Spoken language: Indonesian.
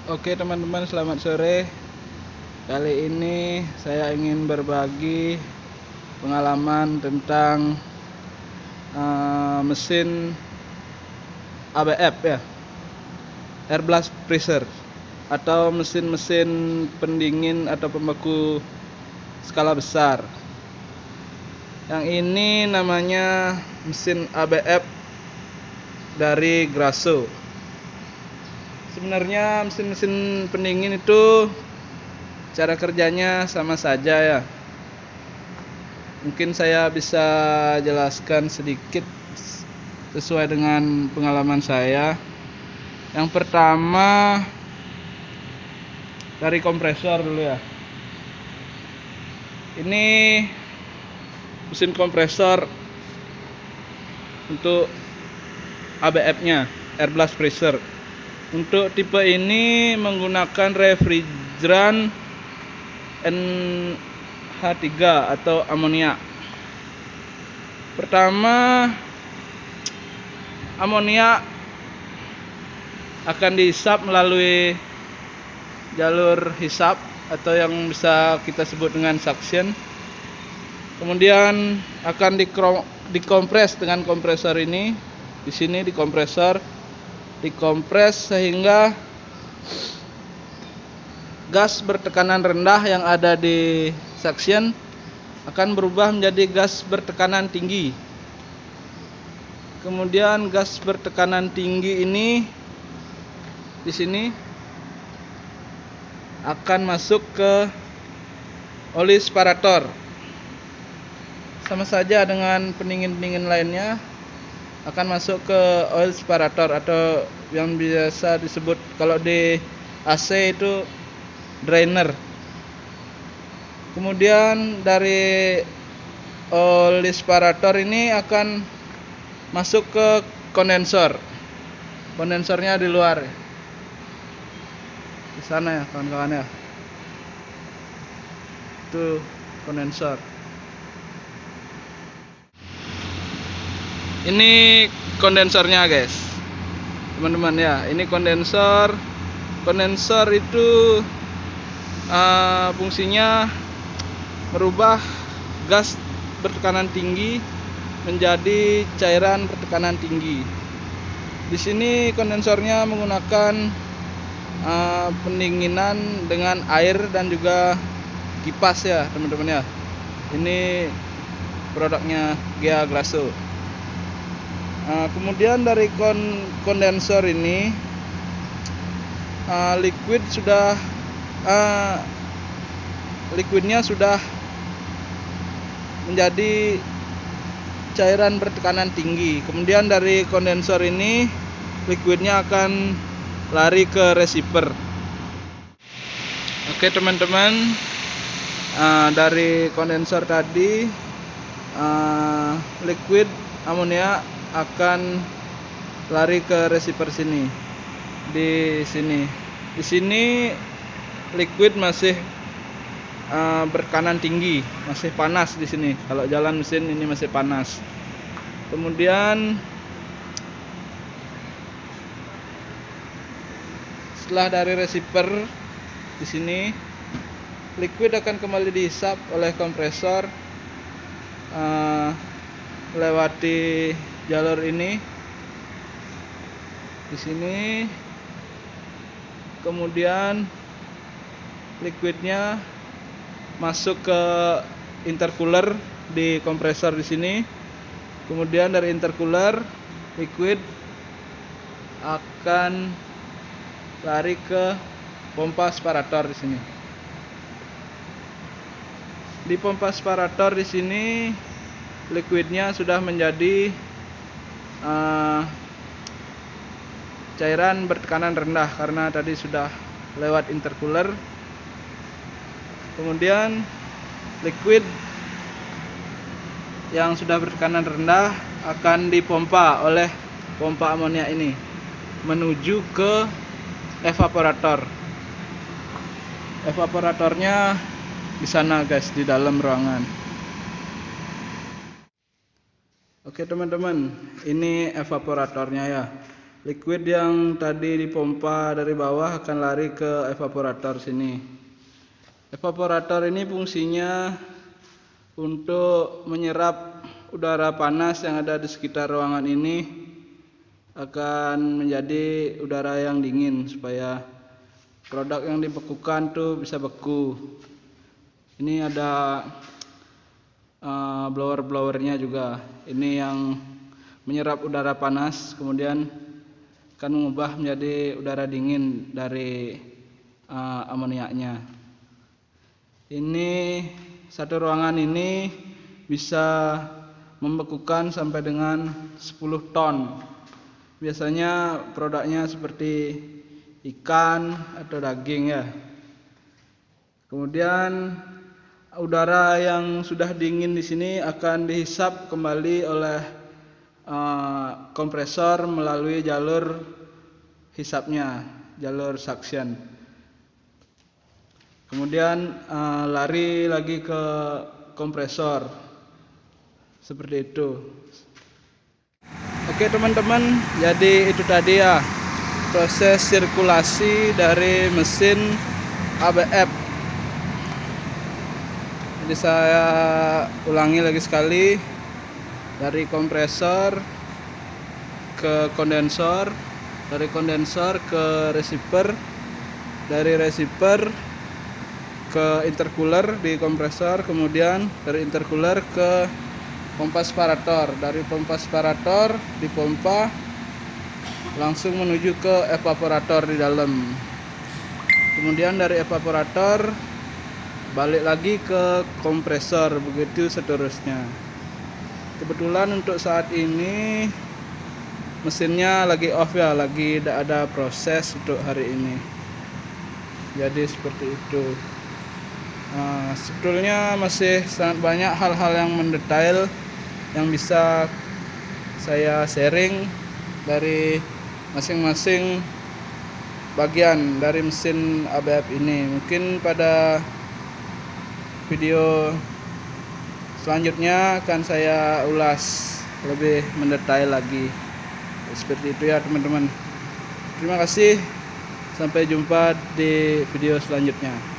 Oke teman-teman, selamat sore. Kali ini saya ingin berbagi pengalaman tentang mesin ABF ya, Air Blast Freezer, atau mesin-mesin pendingin atau pembeku skala besar. Yang ini namanya mesin ABF dari Grasso. Sebenarnya mesin-mesin pendingin itu cara kerjanya sama saja ya. Mungkin saya bisa jelaskan sedikit sesuai dengan pengalaman saya. Yang pertama dari kompresor dulu ya. Ini mesin kompresor untuk ABF-nya, Air Blast Freezer. Untuk tipe ini menggunakan refrigeran NH3 atau amonia. Pertama, amonia akan dihisap melalui jalur hisap atau yang bisa kita sebut dengan suction. Kemudian akan dikompres dengan kompresor ini. Di sini dikompres sehingga gas bertekanan rendah yang ada di suction akan berubah menjadi gas bertekanan tinggi. Kemudian gas bertekanan tinggi ini di sini akan masuk ke oli separator. Sama saja dengan pendingin-pendingin lainnya, akan masuk ke oil separator atau yang biasa disebut kalau di AC itu drainer. Kemudian dari oil separator ini akan masuk ke kondensor. Kondensornya di luar, di sana ya kawan-kawan ya. Itu kondensor. Ini kondensornya guys, teman-teman ya. Ini kondensor. Kondensor itu fungsinya merubah gas bertekanan tinggi menjadi cairan bertekanan tinggi. Di sini kondensornya menggunakan pendinginan dengan air dan juga kipas ya teman-teman ya. Ini produknya GA Grasso. Kemudian dari kondensor ini liquidnya sudah menjadi cairan bertekanan tinggi. Kemudian dari kondensor ini liquidnya akan lari ke receiver. Oke teman-teman, dari kondensor tadi liquid amonia akan lari ke receiver sini. Di sini liquid masih bertekanan tinggi, masih panas di sini. Kalau jalan mesin ini masih panas. Kemudian setelah dari receiver di sini, liquid akan kembali dihisap oleh kompresor melewati jalur ini di sini. Kemudian liquidnya masuk ke intercooler di kompresor di sini. Kemudian dari intercooler liquid akan lari ke pompa separator di sini. Di pompa separator di sini liquidnya sudah menjadi cairan bertekanan rendah karena tadi sudah lewat intercooler. Kemudian liquid yang sudah bertekanan rendah akan dipompa oleh pompa amonia ini menuju ke evaporator. Evaporatornya di sana guys, di dalam ruangan. Oke teman-teman, ini evaporatornya ya. liquid yang tadi dipompa dari bawah akan lari ke evaporator sini. Evaporator ini fungsinya untuk menyerap udara panas yang ada di sekitar ruangan ini akan menjadi udara yang dingin supaya produk yang dibekukan tuh bisa beku. Ini ada blower-blowernya juga. Ini yang menyerap udara panas kemudian akan mengubah menjadi udara dingin dari amoniaknya. Ini satu ruangan ini bisa membekukan sampai dengan 10 ton. Biasanya produknya seperti ikan atau daging ya. Kemudian udara yang sudah dingin di sini akan dihisap kembali oleh kompresor melalui jalur hisapnya, jalur suction. Kemudian lari lagi ke kompresor seperti itu. Oke teman-teman, jadi itu tadi ya proses sirkulasi dari mesin ABF. Jadi saya ulangi lagi sekali, dari kompresor ke kondensor, dari kondensor ke receiver, dari receiver ke intercooler di kompresor, kemudian dari intercooler ke pompa separator, dari pompa separator dipompa langsung menuju ke evaporator di dalam. Kemudian dari evaporator balik lagi ke kompresor, begitu seterusnya. Kebetulan untuk saat ini mesinnya lagi off ya, lagi tidak ada proses untuk hari ini. Jadi seperti itu. Sebetulnya masih sangat banyak hal-hal yang mendetail yang bisa saya sharing dari masing-masing bagian dari mesin ABF ini. Mungkin pada video selanjutnya akan saya ulas lebih mendetail lagi. Seperti itu ya teman-teman. Terima kasih. Sampai jumpa di video selanjutnya.